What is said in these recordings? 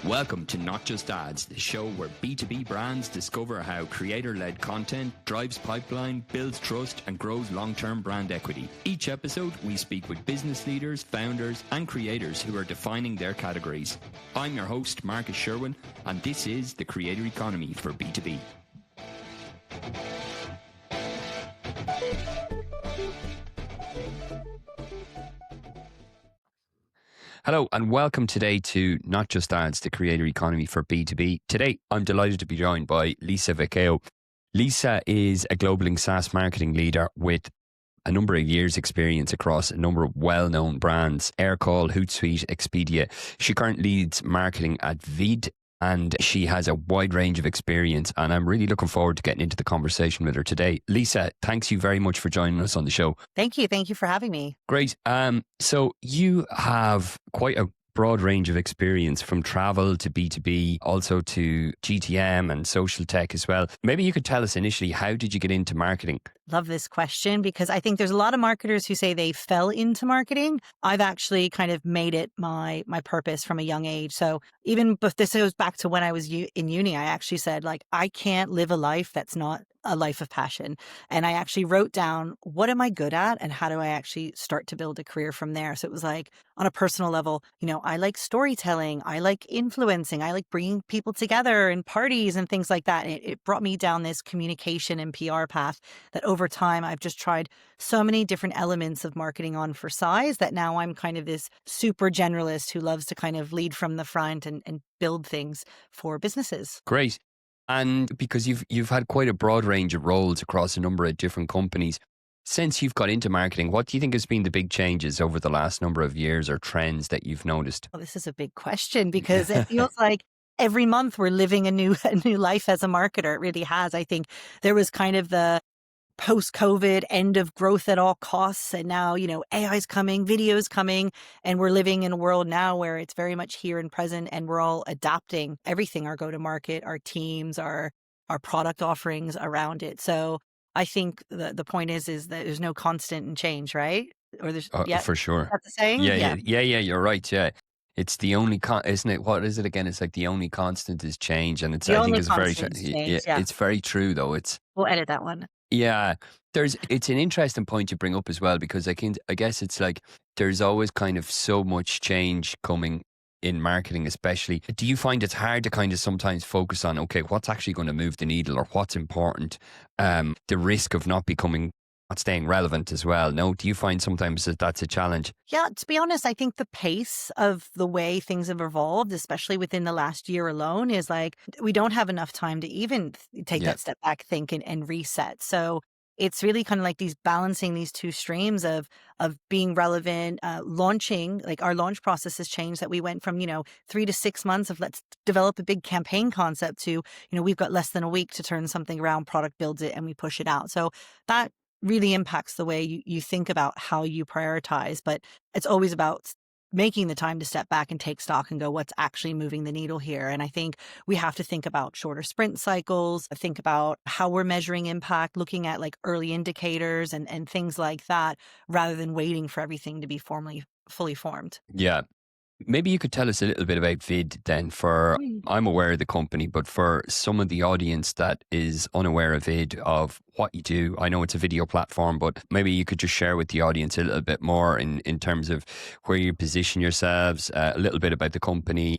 Welcome to Not Just Ads, the show where B2B brands discover how creator-led content drives pipeline, builds trust, and grows long-term brand equity. Each episode, we speak with business leaders, founders, and creators who are defining their categories. I'm your host, Marcus Sherwin, and this is the creator economy for B2B. Hello and welcome today to Not Just Ads, the creator economy for B2B. Today, I'm delighted to be joined by Lisa Vecchio. Lisa is a global SaaS marketing leader with a number of years experience across a number of well-known brands, Aircall, Hootsuite, Expedia. She currently leads marketing at Veed, and she has a wide range of experience, and I'm really looking forward to getting into the conversation with her today. Lisa, thanks you very much for joining us on the show. Thank you. Thank you for having me. Great. So you have quite a broad range of experience, from travel to B2B, also to GTM and social tech as well. Maybe you could tell us initially, how did you get into marketing? Love this question because I think there's a lot of marketers who say they fell into marketing. I've actually kind of made it my purpose from a young age. So even if this goes back to when I was in uni, I actually said, like, I can't live a life that's not a life of passion. And I actually wrote down, what am I good at and how do I actually start to build a career from there? So it was like, on a personal level, I like storytelling, I like influencing, I like bringing people together and parties and things like that. And it brought me down this communication and PR path that over time I've just tried so many different elements of marketing on for size that now I'm kind of this super generalist who loves to kind of lead from the front and build things for businesses. Great. And because you've had quite a broad range of roles across a number of different companies, since you've got into marketing, what do you think has been the big changes over the last number of years or trends that you've noticed? Well, this is a big question because it feels like every month we're living a new life as a marketer. It really has. I think there was kind of the post-COVID end of growth at all costs. And now, AI is coming, video is coming, and we're living in a world now where it's very much here and present, and we're all adapting everything, our go-to-market, our teams, our product offerings around it. So I think the point is that there's no constant in change, right? Or there's For sure. That's the saying? Yeah. You're right. Yeah. It's the only isn't it? What is it again? It's like the only constant is change. And The I think only it's very, constant is change, yeah. it's very true though. We'll edit that one. Yeah, it's an interesting point you bring up as well, because I guess it's like there's always kind of so much change coming in marketing, especially. Do you find it's hard to kind of sometimes focus on, okay, what's actually going to move the needle or what's important? The risk of not staying relevant as well. No, do you find sometimes that that's a challenge? Yeah, to be honest, I think the pace of the way things have evolved, especially within the last year alone, is like we don't have enough time to even take that step back, think and reset. So it's really kind of like balancing these two streams of being relevant, launching. Like our launch process has changed, that we went from 3 to 6 months of let's develop a big campaign concept to we've got less than a week to turn something around, product builds it, and we push it out. So that really impacts the way you think about how you prioritize. But it's always about making the time to step back and take stock and go, what's actually moving the needle here? And I think we have to think about shorter sprint cycles, think about how we're measuring impact, looking at like early indicators and things like that, rather than waiting for everything to be fully formed. Yeah. Maybe you could tell us a little bit about Veed then. I'm aware of the company, but for some of the audience that is unaware of Veed, of what you do, I know it's a video platform, but maybe you could just share with the audience a little bit more in terms of where you position yourselves, a little bit about the company.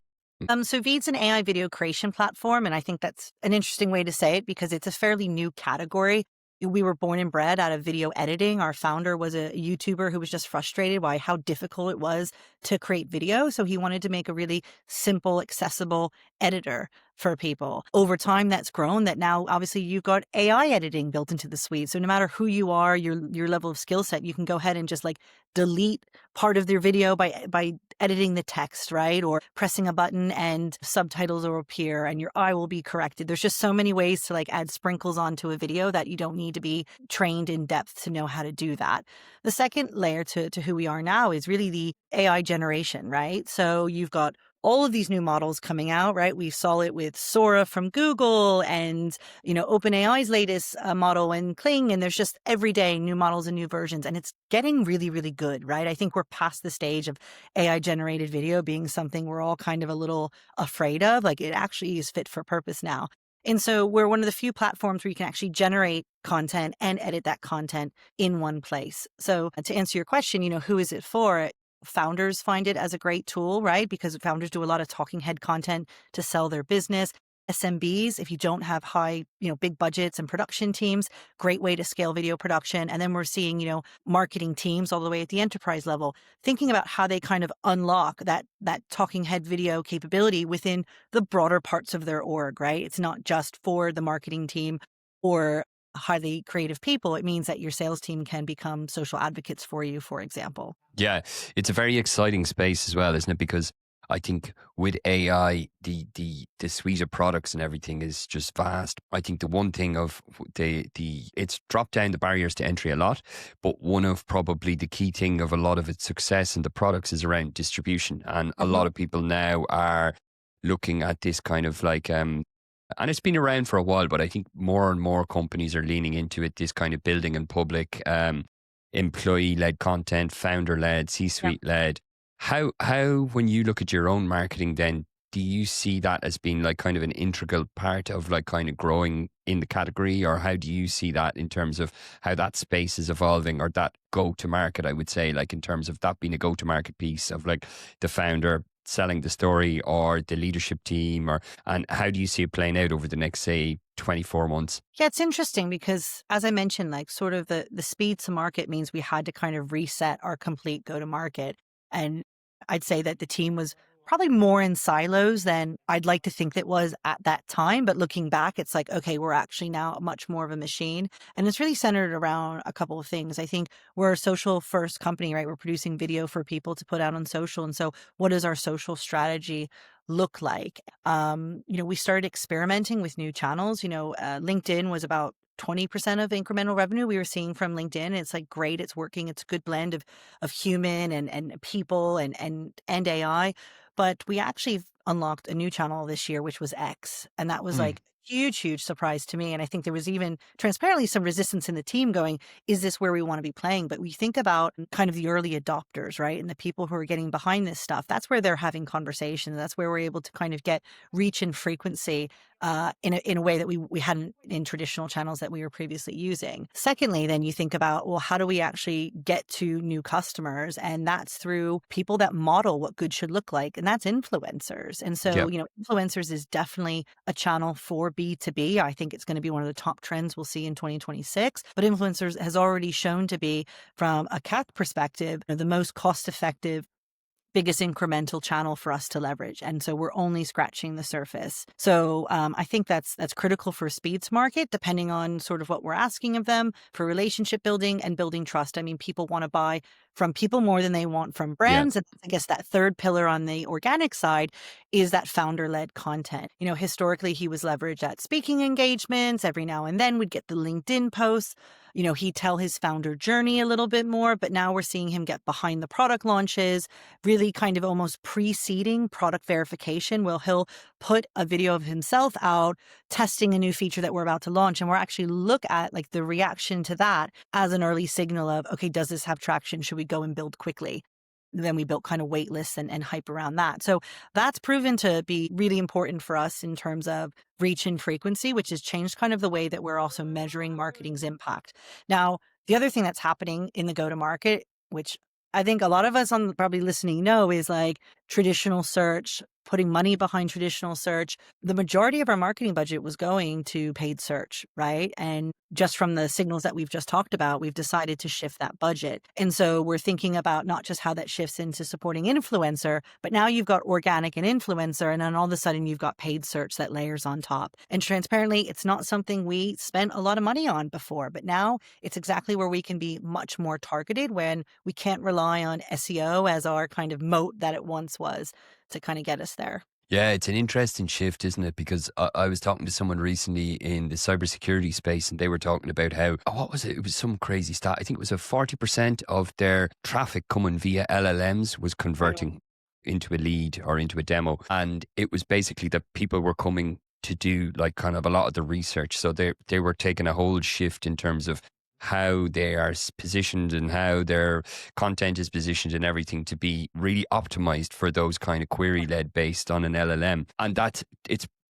So Veed's an AI video creation platform, and I think that's an interesting way to say it because it's a fairly new category. We were born and bred out of video editing. Our founder was a YouTuber who was just frustrated by how difficult it was to create video. So he wanted to make a really simple, accessible editor for people. Over time, that's grown that now, obviously, you've got AI editing built into the suite. So no matter who you are, your level of skill set, you can go ahead and just like delete part of their video by editing the text, right? Or pressing a button and subtitles will appear and your eye will be corrected. There's just so many ways to like add sprinkles onto a video that you don't need to be trained in depth to know how to do that. The second layer to who we are now is really the AI generation, right? So you've got all of these new models coming out, right? We saw it with Sora from Google and, OpenAI's latest model and Kling. And there's just every day new models and new versions. And it's getting really, really good, right? I think we're past the stage of AI generated video being something we're all kind of a little afraid of. Like it actually is fit for purpose now. And so we're one of the few platforms where you can actually generate content and edit that content in one place. So to answer your question, who is it for? Founders find it as a great tool, right? Because founders do a lot of talking head content to sell their business. SMBs, if you don't have high, big budgets and production teams, great way to scale video production. And then we're seeing, marketing teams all the way at the enterprise level, thinking about how they kind of unlock that talking head video capability within the broader parts of their org, right? It's not just for the marketing team or highly creative people. It means that your sales team can become social advocates for you, for example. Yeah, it's a very exciting space as well, isn't it? Because I think with AI, the suite of products and everything is just vast. I think the one thing of it's dropped down the barriers to entry a lot, but one of probably the key thing of a lot of its success and the products is around distribution. And a lot of people now are looking at this kind of like and it's been around for a while, but I think more and more companies are leaning into it, this kind of building in public, employee-led content, founder-led, C-suite-led. How, when you look at your own marketing then, do you see that as being like kind of an integral part of like kind of growing in the category? Or how do you see that in terms of how that space is evolving or that go-to-market, I would say, like in terms of that being a go-to-market piece of like the founder selling the story or the leadership team, and how do you see it playing out over the next, say, 24 months? Yeah, it's interesting because as I mentioned, like sort of the speed to market means we had to kind of reset our complete go to market. And I'd say that the team was probably more in silos than I'd like to think that was at that time. But looking back, it's like, okay, we're actually now much more of a machine. And it's really centered around a couple of things. I think we're a social first company, right? We're producing video for people to put out on social. And so what does our social strategy look like? We started experimenting with new channels. LinkedIn was about 20% of incremental revenue we were seeing from LinkedIn. It's like great, it's working, it's a good blend of human and people and AI. But we actually unlocked a new channel this year, which was X. And that was like huge surprise to me. And I think there was even transparently some resistance in the team going, is this where we want to be playing? But we think about kind of the early adopters, right? And the people who are getting behind this stuff. That's where they're having conversations. That's where we're able to kind of get reach and frequency in a way that we hadn't in traditional channels that we were previously using. Secondly, then you think about, well, how do we actually get to new customers? And that's through people that model what good should look like. And that's influencers. And so, influencers is definitely a channel for B2B. I think it's going to be one of the top trends we'll see in 2026. But influencers has already shown to be, from a CAC perspective, the most cost-effective, biggest incremental channel for us to leverage. And so we're only scratching the surface. So I think that's critical for speeds market, depending on sort of what we're asking of them for relationship building and building trust. I mean, people want to buy from people more than they want from brands. And I guess that third pillar on the organic side is that founder-led content. Historically, he was leveraged at speaking engagements. Every now and then we'd get the LinkedIn posts. He'd tell his founder journey a little bit more, but now we're seeing him get behind the product launches, really kind of almost preceding product verification, where he'll put a video of himself out testing a new feature that we're about to launch. And we're actually look at like the reaction to that as an early signal of, okay, does this have traction? Should we go and build quickly? Then we built kind of wait lists and hype around that. So that's proven to be really important for us in terms of reach and frequency, which has changed kind of the way that we're also measuring marketing's impact. Now, the other thing that's happening in the go-to-market, which I think a lot of us on probably listening know, is like traditional search, putting money behind traditional search. The majority of our marketing budget was going to paid search, right? And just from the signals that we've just talked about, we've decided to shift that budget. And so we're thinking about not just how that shifts into supporting influencer, but now you've got organic and influencer, and then all of a sudden you've got paid search that layers on top. And transparently, it's not something we spent a lot of money on before, but now it's exactly where we can be much more targeted when we can't rely on SEO as our kind of moat that it once was to kind of get us there. Yeah, it's an interesting shift, isn't it? Because I was talking to someone recently in the cybersecurity space, and they were talking about how, what was it? It was some crazy stat. I think it was a 40% of their traffic coming via LLMs was converting. into a lead or into a demo. And it was basically that people were coming to do like kind of a lot of the research. So they were taking a whole shift in terms of how they are positioned and how their content is positioned and everything to be really optimized for those kind of query led based on an LLM. And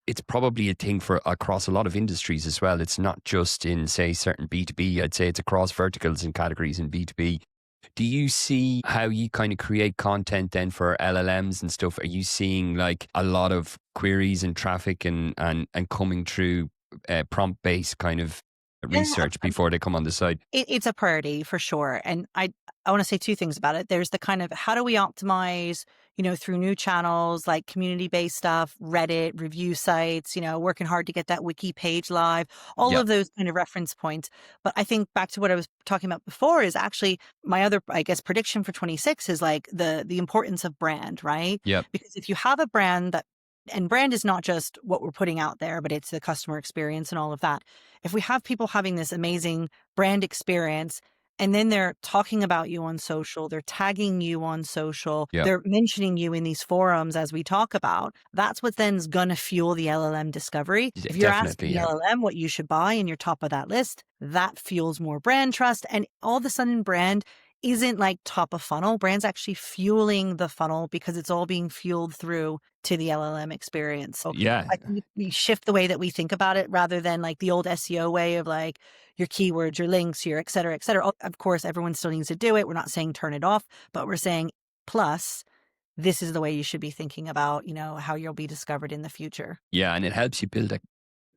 it's probably a thing for across a lot of industries as well. It's not just in, say, certain B2B. I'd say it's across verticals and categories in B2B. Do you see how you kind of create content then for LLMs and stuff? Are you seeing like a lot of queries and traffic and coming through prompt based kind of Yeah, research before they come on the site? it's a priority for sure. And I want to say two things about it. There's the kind of how do we optimize, through new channels like community-based stuff, Reddit, review sites, working hard to get that wiki page live, all Yeah, of those kind of reference points. But I think back to what I was talking about before is actually my other, I guess, prediction for 26 is like the importance of brand, right? yeah, Because if you have a brand and brand is not just what we're putting out there, but it's the customer experience and all of that. If we have people having this amazing brand experience and then they're talking about you on social, they're tagging you on social, yeah. they're mentioning you in these forums as we talk about, that's what then's going to fuel the LLM discovery. If you're Definitely, asking the yeah. LLM what you should buy and you're top of that list, that fuels more brand trust. And all of a sudden, brand isn't like top of funnel. Brand's actually fueling the funnel because it's all being fueled through to the LLM experience. So Yeah, I think we shift the way that we think about it rather than like the old SEO way of like your keywords, your links, your et cetera, et cetera. Of course, everyone still needs to do it. We're not saying turn it off, but we're saying plus this is the way you should be thinking about, how you'll be discovered in the future. yeah. And it helps you build a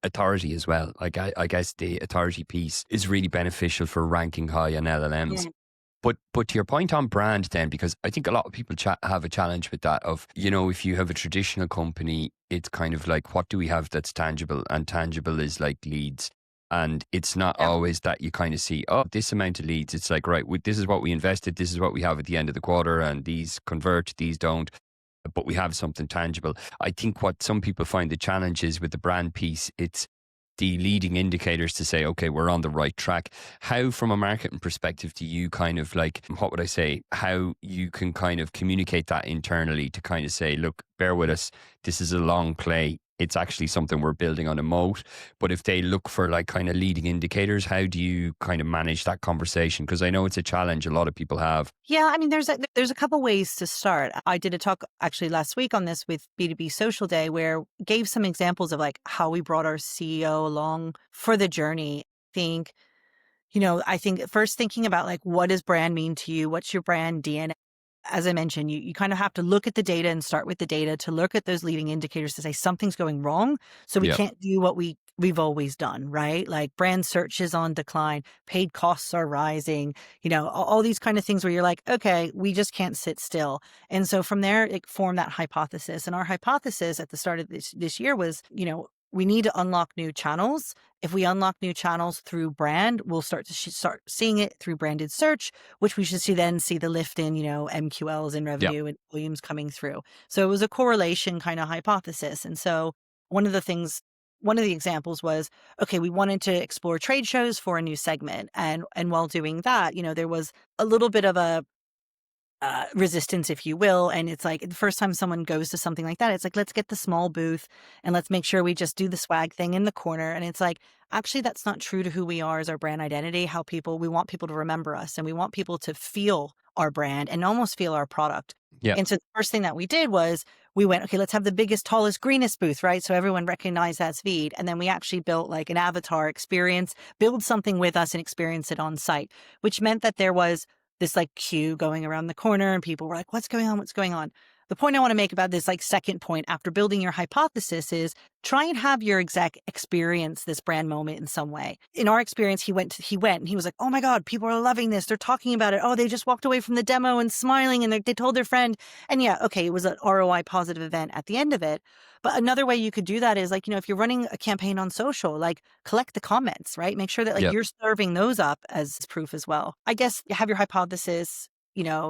authority as well. Like I guess the authority piece is really beneficial for ranking high on LLMs. Yeah. But to your point on brand then, because I think a lot of people have a challenge with that of, if you have a traditional company, it's kind of like, what do we have that's tangible? And tangible is like leads. And it's not Yeah. always that you kind of see, oh, this amount of leads. It's like, right, this is what we invested. This is what we have at the end of the quarter. And these convert, these don't. But we have something tangible. I think what some people find the challenge is with the brand piece, it's the leading indicators to say, okay, we're on the right track. How, from a marketing perspective, do you kind of like, what would I say, how you can kind of communicate that internally to kind of say, look, bear with us, this is a long play. It's actually something we're building on a moat. But if they look for like kind of leading indicators, how do you kind of manage that conversation? Because I know it's a challenge a lot of people have. Yeah, I mean, there's a couple ways to start. I did a talk actually last week on this with B2B Social Day, where gave some examples of like how we brought our CEO along for the journey. I think first thinking about like what does brand mean to you? What's your brand DNA? As I mentioned, you kind of have to look at the data and start with the data to look at those leading indicators to say something's going wrong. So we Yeah. can't do what we've always done, right? Like brand search is on decline, paid costs are rising, all these kind of things where you're like, okay, we just can't sit still. And so from there, it formed that hypothesis. And our hypothesis at the start of this year was, we need to unlock new channels. If we unlock new channels through brand, we'll start seeing it through branded search, which we should see the lift in, MQLs and Yeah. revenue and volumes coming through. So it was a correlation kind of hypothesis. And so one of the examples was, okay, we wanted to explore trade shows for a new segment. And while doing that, there was a little bit of a resistance, if you will. And it's like the first time someone goes to something like that, it's like, let's get the small booth and let's make sure we just do the swag thing in the corner. And it's like, actually, that's not true to who we are as our brand identity, we want people to remember us and we want people to feel our brand and almost feel our product. Yeah. And so the first thing that we did was we went, okay, let's have the biggest, tallest, greenest booth, right? So everyone recognized that's Veed. And then we actually built like an avatar experience, build something with us and experience it on site, which meant that there was this like queue going around the corner and people were like, what's going on? What's going on? The point I want to make about this like second point after building your hypothesis is try and have your exec experience this brand moment in some way. In our experience, he went and he was like, oh my God, people are loving this. They're talking about it. Oh, they just walked away from the demo and smiling and they told their friend. And yeah, okay, it was an ROI positive event at the end of it. But another way you could do that is like, if you're running a campaign on social, like collect the comments, right? Make sure that like Yeah. you're serving those up as proof as well. I guess you have your hypothesis,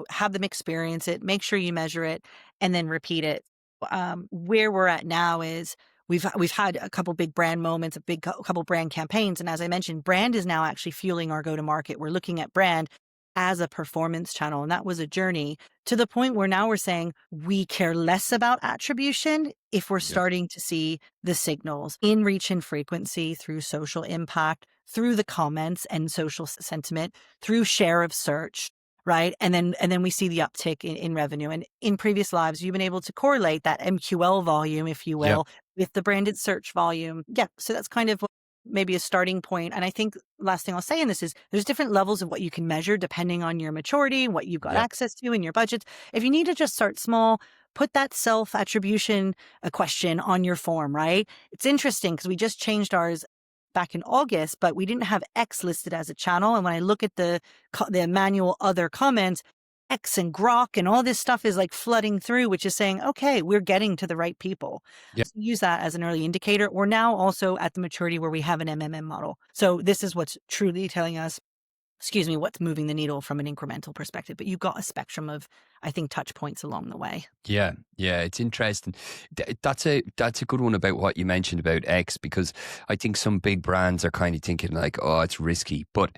have them experience it, make sure you measure it, and then repeat it. Where we're at now is we've had a couple big brand moments, couple brand campaigns. And as I mentioned, brand is now actually fueling our go-to-market. We're looking at brand as a performance channel. And that was a journey to the point where now we're saying we care less about attribution if we're Yeah. starting to see the signals in reach and frequency through social impact, through the comments and social sentiment, through share of search. Right. And then we see the uptick in revenue. And in previous lives, you've been able to correlate that MQL volume, if you Yeah. will, with the branded search volume. Yeah. So that's kind of maybe a starting point. And I think last thing I'll say in this is there's different levels of what you can measure depending on your maturity, what you've got Yeah. access to and your budgets. If you need to just start small, put that self attribution question on your form, right? It's interesting because we just changed ours back in August, but we didn't have X listed as a channel. And when I look at the manual other comments, X and Grok and all this stuff is like flooding through, which is saying, okay, we're getting to the right people. Yeah. So use that as an early indicator. We're now also at the maturity where we have an MMM model. So this is what's truly telling us, what's moving the needle from an incremental perspective. But you've got a spectrum of, I think, touch points along the way. Yeah, yeah, it's interesting. That's a good one about what you mentioned about X, because I think some big brands are kind of thinking like, oh, it's risky, but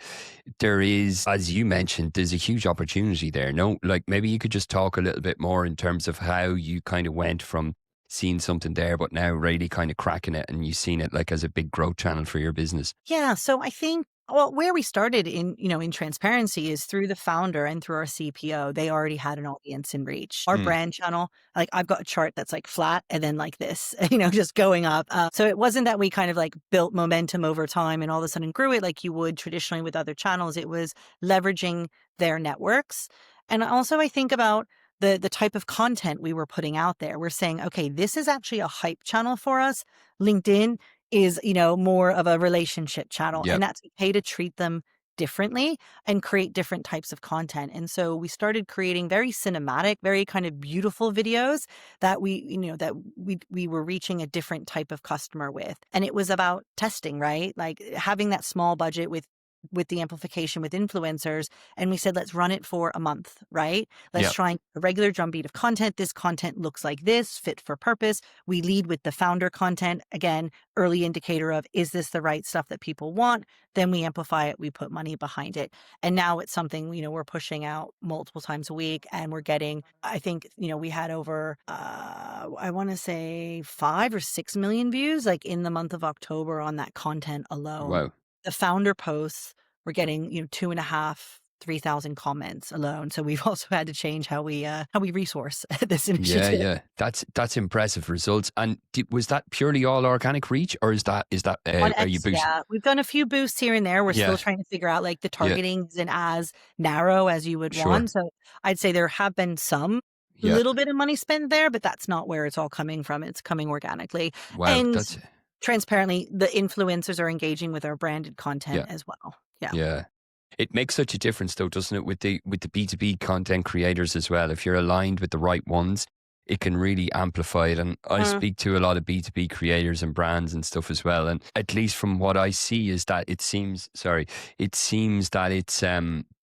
there is, as you mentioned, there's a huge opportunity there. No, like maybe you could just talk a little bit more in terms of how you kind of went from seeing something there, but now really kind of cracking it, and you've seen it like as a big growth channel for your business. Yeah. So I think, well, where we started in transparency is through the founder and through our CPO. They already had an audience in reach. Our Mm, brand channel, like I've got a chart that's like flat and then like this, just going up. So it wasn't that we kind of like built momentum over time and all of a sudden grew it like you would traditionally with other channels. It was leveraging their networks. And also I think about the type of content we were putting out there. We're saying, okay, this is actually a hype channel for us. LinkedIn is, more of a relationship channel, yeah, and that's okay to treat them differently and create different types of content. And so we started creating very cinematic, very kind of beautiful videos that we were reaching a different type of customer with. And it was about testing, right? Like having that small budget with the amplification with influencers. And we said, let's run it for a month, right? Let's yeah, try a regular drumbeat of content. This content looks like this, fit for purpose. We lead with the founder content. Again, early indicator of, is this the right stuff that people want? Then we amplify it. We put money behind it. And now it's something, we're pushing out multiple times a week, and we're getting, I think, we had over, I want to say 5 or 6 million views, like in the month of October on that content alone. wow. The founder posts were getting, 2.5, 3,000 comments alone. So we've also had to change how we resource this Yeah, initiative. yeah, that's impressive results. And was that purely all organic reach, or is that On are you X, boosting? yeah. We've done a few boosts here and there. We're still Yeah, trying to figure out like the yeah, targeting isn't as narrow as you would sure. want. So I'd say there have been some Yeah, little bit of money spent there, but that's not where it's all coming from. It's coming organically. wow, And that's transparently, the influencers are engaging with our branded yeah, content as well. Yeah. yeah. It makes such a difference, though, doesn't it, with the B2B content creators as well. If you're aligned with the right ones, it can really amplify it. And I Mm. speak to a lot of B2B creators and brands and stuff as well. And at least from what I see is that it seems that it's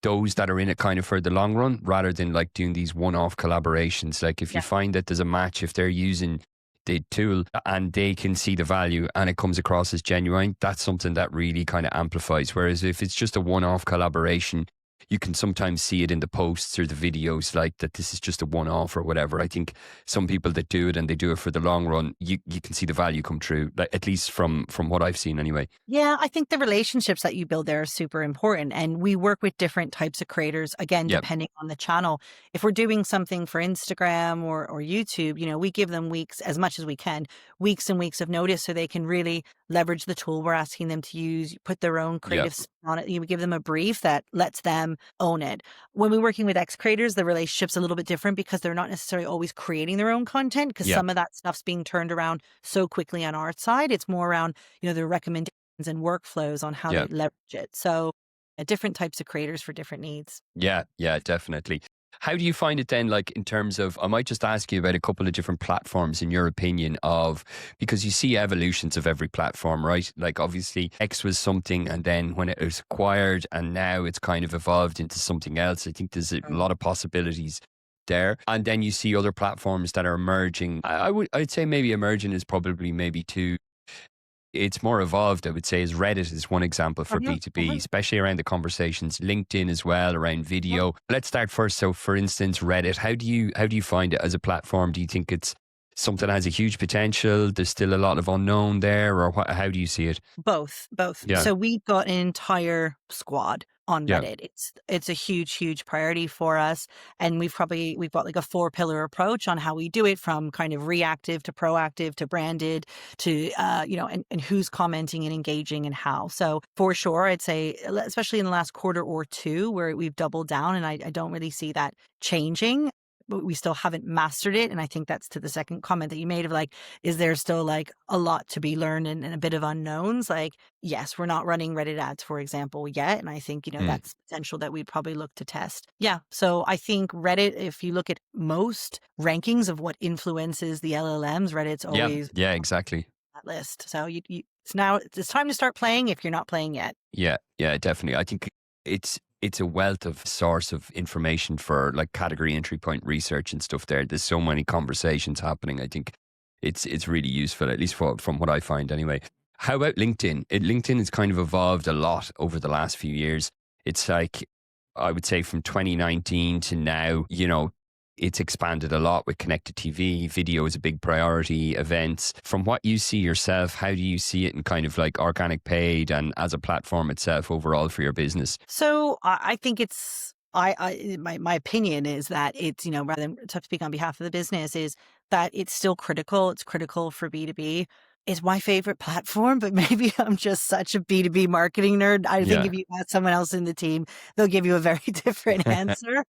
those that are in it kind of for the long run, rather than like doing these one-off collaborations. Like if you Yeah. find that there's a match, if they're using the tool and they can see the value and it comes across as genuine, that's something that really kind of amplifies. Whereas if it's just a one-off collaboration, you can sometimes see it in the posts or the videos, like that this is just a one-off or whatever. I think some people that do it and they do it for the long run, you can see the value come true, like at least from what I've seen anyway. Yeah, I think the relationships that you build there are super important. And we work with different types of creators, again, Yep. depending on the channel. If we're doing something for Instagram or YouTube, we give them weeks, as much as we can, weeks and weeks of notice so they can really leverage the tool we're asking them to use, put their own Yeah. creative spin on it. You give them a brief that lets them own it. When we're working with ex creators, the relationship's a little bit different because they're not necessarily always creating their own content because Yeah. some of that stuff's being turned around so quickly on our side. It's more around, the recommendations and workflows on how Yeah. they leverage it. So different types of creators for different needs. Yeah, yeah, definitely. How do you find it then, like in terms of, I might just ask you about a couple of different platforms in your opinion of, because you see evolutions of every platform, right? Like obviously X was something and then when it was acquired and now it's kind of evolved into something else. I think there's a Mm. lot of possibilities there. And then you see other platforms that are emerging. I'd say maybe emerging is probably maybe too it's more evolved, I would say, is Reddit is one example for Yeah. B2B, especially around the conversations, LinkedIn as well, around video. Let's start first. So for instance, Reddit, how do you find it as a platform? Do you think it's something that has a huge potential? There's still a lot of unknown there, or how do you see it? Both. Yeah. So we've got an entire squad on Yeah. Reddit. It's a huge priority for us. And we've got like a 4-pillar approach on how we do it, from kind of reactive to proactive to branded to, and who's commenting and engaging and how. So for sure, I'd say, especially in the last quarter or two where we've doubled down, and I don't really see that changing. But we still haven't mastered it. And I think that's to the second comment that you made of like, is there still like a lot to be learned and a bit of unknowns? Like, yes, we're not running Reddit ads, for example, yet. And I think, that's potential that we'd probably look to test. Yeah. So I think Reddit, if you look at most rankings of what influences the LLMs, Reddit's Yeah. always Yeah, exactly. on that list. So it's time to start playing if you're not playing yet. Yeah, yeah, definitely. I think it's a wealth of source of information for like category entry point research and stuff there. There's so many conversations happening. I think it's really useful, at least from what I find anyway. How about LinkedIn? LinkedIn has kind of evolved a lot over the last few years. It's like, I would say from 2019 to now, it's expanded a lot with connected TV. Video is a big priority, events. From what you see yourself, how do you see it in kind of like organic paid and as a platform itself overall for your business? So I think it's my opinion is that it's, rather than to speak on behalf of the business, is that it's still critical. It's critical for B2B. It's my favorite platform, but maybe I'm just such a B2B marketing nerd. I think Yeah. if you ask someone else in the team, they'll give you a very different answer.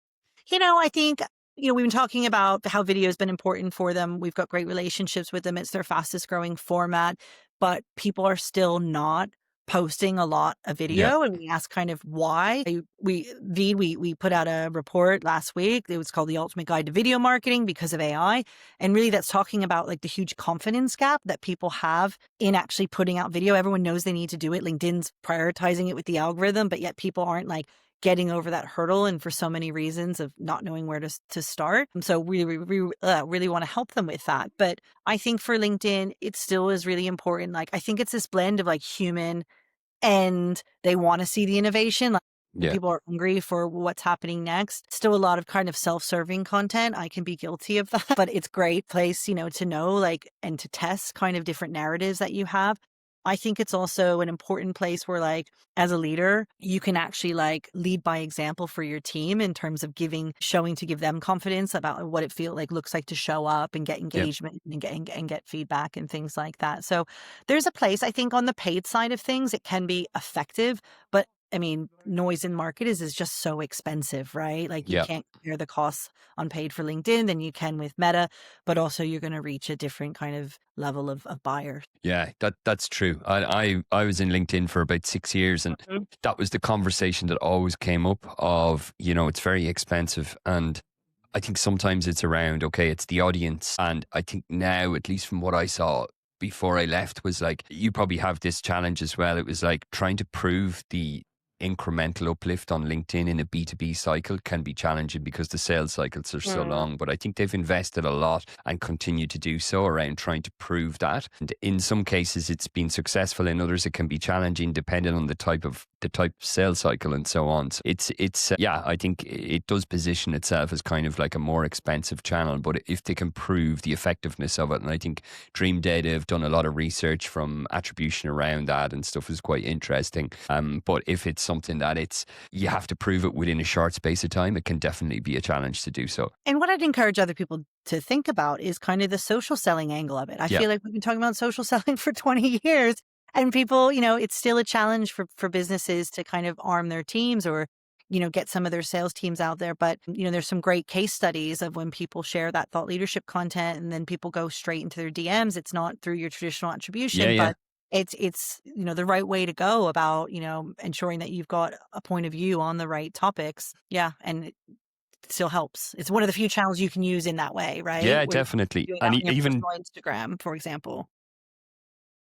I think, we've been talking about how video has been important for them. We've got great relationships with them. It's their fastest growing format, but people are still not posting a lot of Yeah. video, and we ask kind of why. We put out a report last week. It was called The Ultimate Guide to Video Marketing because of AI. And really that's talking about like the huge confidence gap that people have in actually putting out video. Everyone knows they need to do it. LinkedIn's prioritizing it with the algorithm, but yet people aren't like getting over that hurdle, and for so many reasons of not knowing where to start. And so we really want to help them with that. But I think for LinkedIn, it still is really important. Like, I think it's this blend of like human, and they want to see the innovation. Like, Yeah. people are hungry for what's happening next. Still a lot of kind of self-serving content. I can be guilty of that, but it's a great place, to know like, and to test kind of different narratives that you have. I think it's also an important place where, like, as a leader, you can actually like lead by example for your team in terms of showing to give them confidence about what it looks like to show up and get Yeah. engagement and get feedback and things like that. So there's a place, I think, on the paid side of things, it can be effective, but I mean, noise in market is just so expensive, right? Like, you Yeah. can't compare the costs on paid for LinkedIn than you can with Meta, but also you're going to reach a different kind of level of buyer. Yeah, that's true. I was in LinkedIn for about 6 years, and that was the conversation that always came up of, it's very expensive. And I think sometimes it's around, okay, it's the audience. And I think now, at least from what I saw before I left, was like, you probably have this challenge as well. It was like trying to prove the incremental uplift on LinkedIn in a B2B cycle can be challenging because the sales cycles are so long. But I think they've invested a lot and continue to do so around trying to prove that. And in some cases, it's been successful. In others, it can be challenging depending on the type of sales cycle and so on. So I think it does position itself as kind of like a more expensive channel. But if they can prove the effectiveness of it, and I think Dream Data have done a lot of research from attribution around that and stuff is quite interesting. But if it's something that you have to prove it within a short space of time, it can definitely be a challenge to do so. And what I'd encourage other people to think about is kind of the social selling angle of it. I feel like we've been talking about social selling for 20 years, and people, it's still a challenge for businesses to kind of arm their teams or, get some of their sales teams out there. But, there's some great case studies of when people share that thought leadership content and then people go straight into their DMs. It's not through your traditional attribution, but it's the right way to go about, ensuring that you've got a point of view on the right topics. Yeah. And it still helps. It's one of the few channels you can use in that way, right? Yeah, Where definitely. you're doing And that on your even personal Instagram, for example.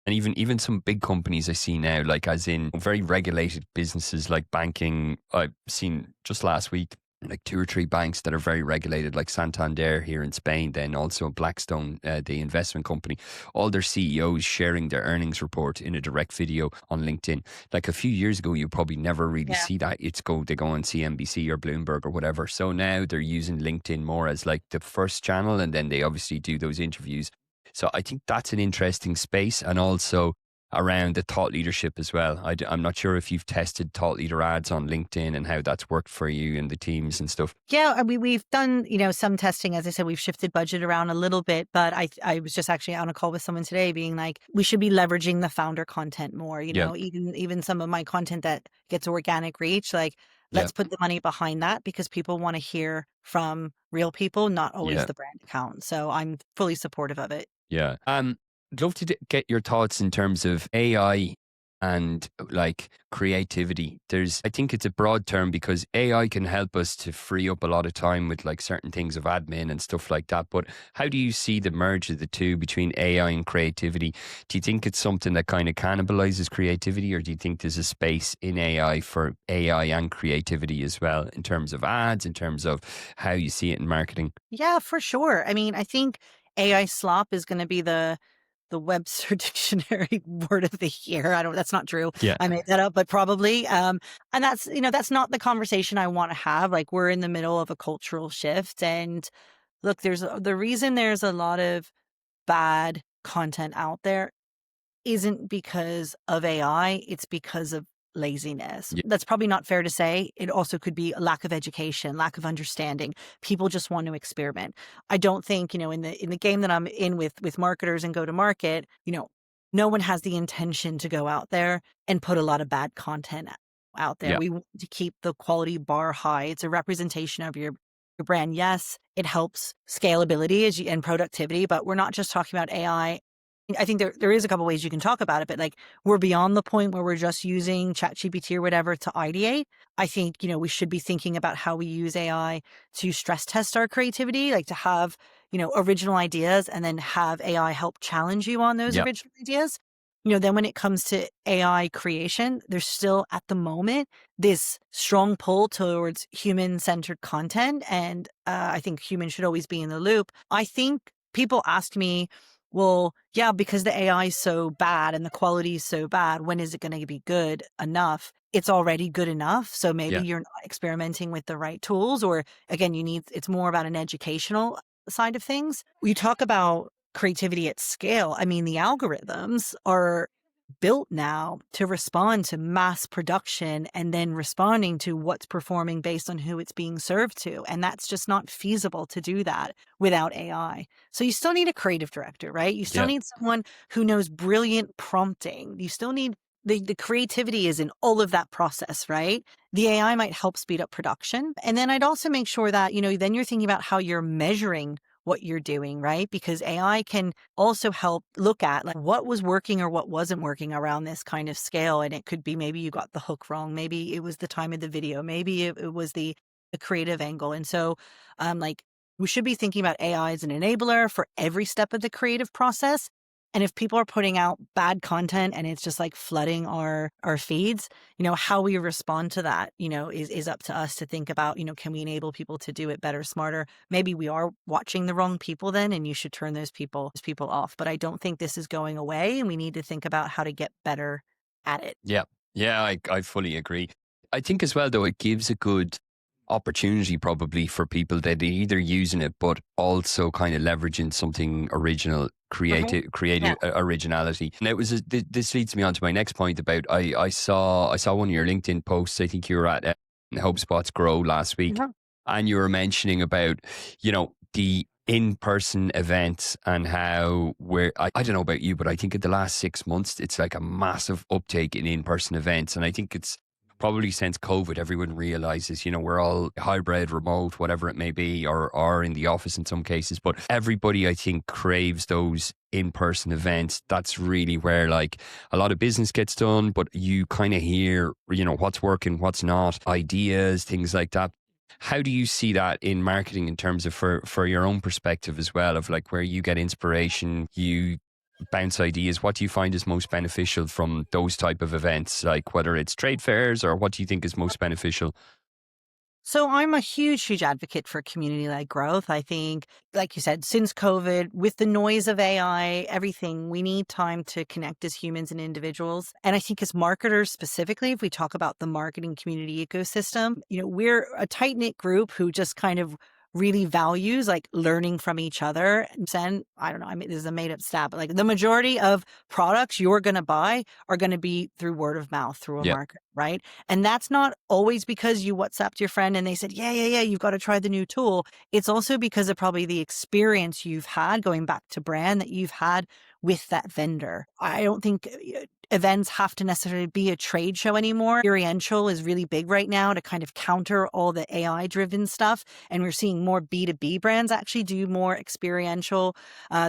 And even some big companies I see now, like as in very regulated businesses like banking, I've seen just last week, like 2 or 3 banks that are very regulated, like Santander here in Spain, then also Blackstone, the investment company, all their CEOs sharing their earnings report in a direct video on LinkedIn. Like a few years ago, you probably never really Yeah. see that. They go on CNBC or Bloomberg or whatever. So now they're using LinkedIn more as like the first channel, and then they obviously do those interviews. So I think that's an interesting space, and also around the thought leadership as well. I'm not sure if you've tested thought leader ads on LinkedIn and how that's worked for you and the teams and stuff. Yeah, I mean, we've done, some testing. As I said, we've shifted budget around a little bit, but I was just actually on a call with someone today being like, we should be leveraging the founder content more, Yeah, even some of my content that gets organic reach, like yeah, let's put the money behind that because people want to hear from real people, not always yeah, the brand account. So I'm fully supportive of it. yeah. I'd love to get your thoughts in terms of AI and like creativity. I think it's a broad term because AI can help us to free up a lot of time with like certain things of admin and stuff like that. But how do you see the merge of the two between AI and creativity? Do you think it's something that kind of cannibalizes creativity, or do you think there's a space in AI for AI and creativity as well, in terms of ads, in terms of how you see it in marketing? Yeah, for sure. I mean, I think AI slop is going to be the Webster Dictionary word of the year. That's not true. Yeah, I made that up, but probably. And that's not the conversation I want to have. Like we're in the middle of a cultural shift. And look, the reason there's a lot of bad content out there isn't because of AI, it's because of laziness. yeah, That's probably not fair to say. It also could be a lack of education, lack of understanding. People just want to experiment. I don't think, in the game that I'm in with marketers and go to market, no one has the intention to go out there and put a lot of bad content out there. yeah, We want to keep the quality bar high. It's a representation of your brand. Yes, it helps scalability and productivity, but we're not just talking about AI. I think there is a couple ways you can talk about it, but like we're beyond the point where we're just using ChatGPT or whatever to ideate. I think, we should be thinking about how we use AI to stress test our creativity, like to have, original ideas and then have AI help challenge you on those yeah, original ideas. Then when it comes to AI creation, there's still at the moment this strong pull towards human centered content. And I think humans should always be in the loop. I think people ask me, well, yeah, because the AI is so bad and the quality is so bad, when is it going to be good enough? It's already good enough. So maybe yeah, you're not experimenting with the right tools, or again, it's more about an educational side of things. You talk about creativity at scale. I mean, the algorithms are built now to respond to mass production and then responding to what's performing based on who it's being served to. And that's just not feasible to do that without AI. So you still need a creative director, right? You still yeah, need someone who knows brilliant prompting. You still need the creativity is in all of that process, right? The AI might help speed up production. And then I'd also make sure that, then you're thinking about how you're measuring what you're doing, right? Because AI can also help look at like what was working or what wasn't working around this kind of scale. And it could be maybe you got the hook wrong. Maybe it was the time of the video. Maybe it was the creative angle. And so like we should be thinking about AI as an enabler for every step of the creative process. And if people are putting out bad content and it's just like flooding our feeds, how we respond to that, is up to us to think about, can we enable people to do it better, smarter? Maybe we are watching the wrong people then, and you should turn those people off. But I don't think this is going away, and we need to think about how to get better at it. yeah, yeah. I fully agree. I think as well, though, it gives a good opportunity probably for people that are either using it, but also kind of leveraging something original, Hmm. Yeah. creative originality. Now, this leads me on to my next point about I saw one of your LinkedIn posts. I think you were at HubSpot's Grow last week, Mhm. and you were mentioning about the in-person events and how I don't know about you, but I think in the last 6 months it's like a massive uptake in in-person events, and I think it's probably since COVID, everyone realizes, we're all hybrid, remote, whatever it may be, or in the office in some cases. But everybody, I think, craves those in-person events. That's really where like a lot of business gets done, but you kind of hear, what's working, what's not, ideas, things like that. How do you see that in marketing in terms of for your own perspective as well, of like where you get inspiration, you bounce ideas? What do you find is most beneficial from those type of events, like whether it's trade fairs, or what do you think is most beneficial? So I'm a huge advocate for community-led growth. I think, like you said, since COVID, with the noise of AI, everything, we need time to connect as humans and individuals. And I think as marketers specifically, if we talk about the marketing community ecosystem, we're a tight-knit group who just kind of really values like learning from each other. And then, I don't know, I mean, this is a made up stat, but like the majority of products you're going to buy are going to be through word of mouth, through a Yeah. market, right? And that's not always because you WhatsApped your friend and they said, yeah, you've got to try the new tool. It's also because of probably the experience you've had going back to brand that you've had with that vendor. I don't think events have to necessarily be a trade show anymore. Experiential is really big right now to kind of counter all the AI driven stuff. And we're seeing more B2B brands actually do more experiential.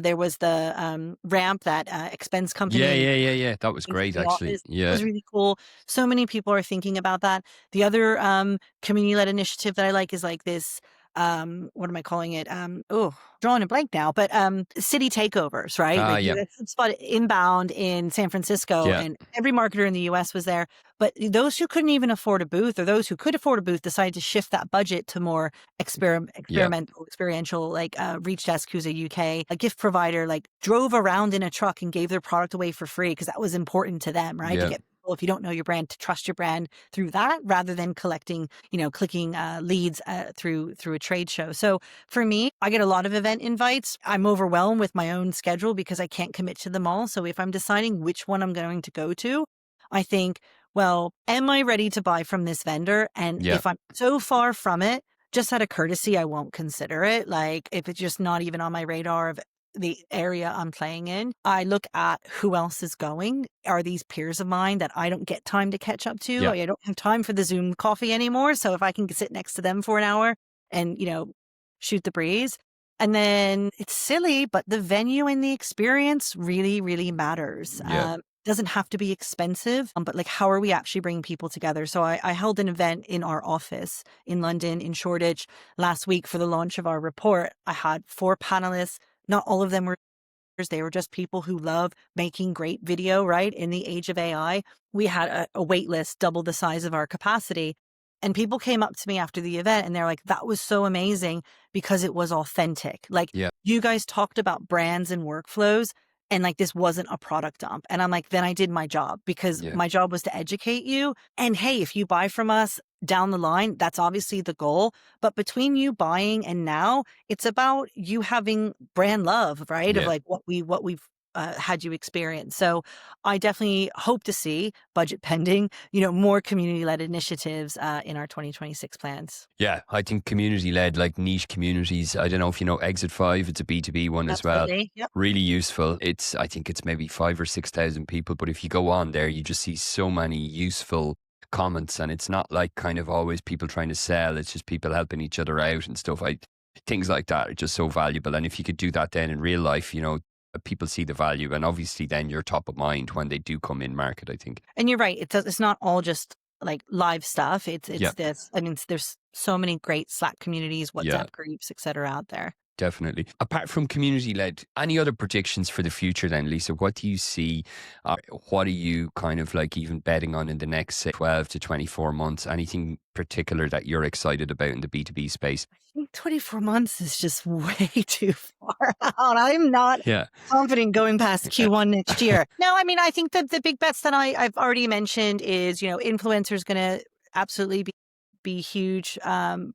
There was the ramp that expense company. Yeah. That was Into great, the actually. office. It Yeah. was really cool. So many people are thinking about that. The other community-led initiative that I like is like this, what am I calling it? Drawing a blank now, but city takeovers, right? Like Yeah. you had HubSpot inbound in San Francisco Yeah. and every marketer in the US was there. But those who couldn't even afford a booth or those who could afford a booth decided to shift that budget to more experiential, like Reach Desk, who's a UK a gift provider, like drove around in a truck and gave their product away for free because that was important to them, right? To Yeah. get people, if you don't know your brand, to trust your brand through that rather than collecting, clicking leads through a trade show. So for me, I get a lot of event invites. I'm overwhelmed with my own schedule because I can't commit to them all. So if I'm deciding which one I'm going to go to, I think, well, am I ready to buy from this vendor? And Yeah. if I'm so far from it, just out of courtesy, I won't consider it. Like if it's just not even on my radar of the area I'm playing in, I look at who else is going. Are these peers of mine that I don't get time to catch up to? Yeah. I don't have time for the Zoom coffee anymore. So if I can sit next to them for an hour and, shoot the breeze. And then it's silly, but the venue and the experience really, really matters. Yeah. Doesn't have to be expensive, but like, how are we actually bringing people together? So I held an event in our office in London, in Shoreditch, last week for the launch of our report. I had 4 panelists. Not all of them were. They were just people who love making great video, right? In the age of AI, we had a wait list double the size of our capacity. And people came up to me after the event and they're like, that was so amazing because it was authentic. Like Yeah. you guys talked about brands and workflows and like this wasn't a product dump. And I'm like, then I did my job because Yeah. my job was to educate you. And hey, if you buy from us down the line, that's obviously the goal. But between you buying and now, it's about you having brand love, right? Of Yeah. like what we've had you experience. So I definitely hope to see, budget pending, more community-led initiatives in our 2026 plans. Yeah, I think community-led, like niche communities. I don't know if you know Exit 5, it's a B2B one as well. Absolutely. Yep. Really useful. I think it's maybe 5 or 6,000 people, but if you go on there, you just see so many useful comments, and it's not like kind of always people trying to sell. It's just people helping each other out and stuff. Things like that are just so valuable. And if you could do that then in real life, people see the value, and obviously then you're top of mind when they do come in market, I think. And you're right. It's not all just like live stuff. It's Yeah. this. I mean, there's so many great Slack communities, WhatsApp Yeah. groups, et cetera, out there. Definitely. Apart from community-led, any other predictions for the future then, Lisa? What do you see? What are you kind of like even betting on in the next, say, 12 to 24 months? Anything particular that you're excited about in the B2B space? I think 24 months is just way too far out. I'm not Yeah. confident going past Q1 next year. No, I mean, I think that the big bets that I've already mentioned is, influencers going to absolutely be huge.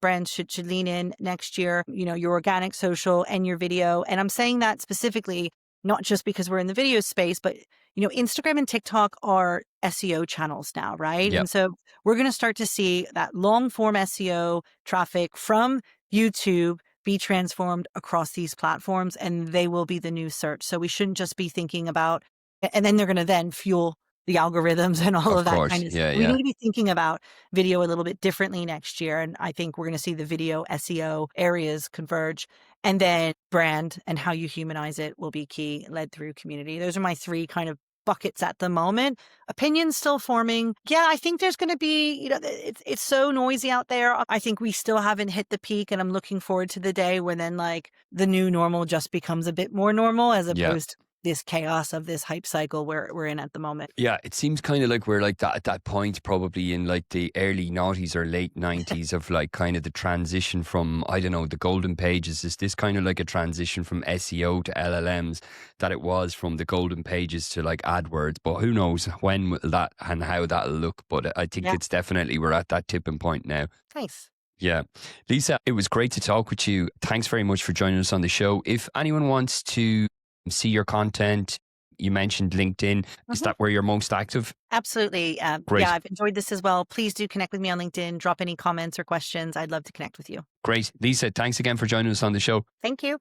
Brands should lean in next year, your organic social and your video. And I'm saying that specifically, not just because we're in the video space, but, Instagram and TikTok are SEO channels now, right? Yep. And so we're going to start to see that long form SEO traffic from YouTube be transformed across these platforms, and they will be the new search. So we shouldn't just be thinking about, and then they're going to then fuel the algorithms and all of that course. kind of Yeah, stuff. We yeah. need to be thinking about video a little bit differently next year. And I think we're going to see the video SEO areas converge. And then brand and how you humanize it will be key, led through community. Those are my 3 kind of buckets at the moment. Opinions still forming. Yeah, I think there's going to be, it's so noisy out there. I think we still haven't hit the peak, and I'm looking forward to the day when then like the new normal just becomes a bit more normal as Yeah. opposed to this chaos of this hype cycle we're in at the moment. Yeah, it seems kind of like we're like that at that point, probably in like the early noughties or late 90s of like kind of the transition from, I don't know, the golden pages. Is this kind of like a transition from SEO to LLMs that it was from the golden pages to like AdWords? But who knows when will that and how that'll look. But I think Yeah. it's definitely, we're at that tipping point now. Nice. Yeah. Lisa, it was great to talk with you. Thanks very much for joining us on the show. If anyone wants to see your content, you mentioned LinkedIn. Is that where you're most active? Absolutely. Great. Yeah, I've enjoyed this as well. Please do connect with me on LinkedIn. Drop any comments or questions. I'd love to connect with you. Great. Lisa, thanks again for joining us on the show. Thank you.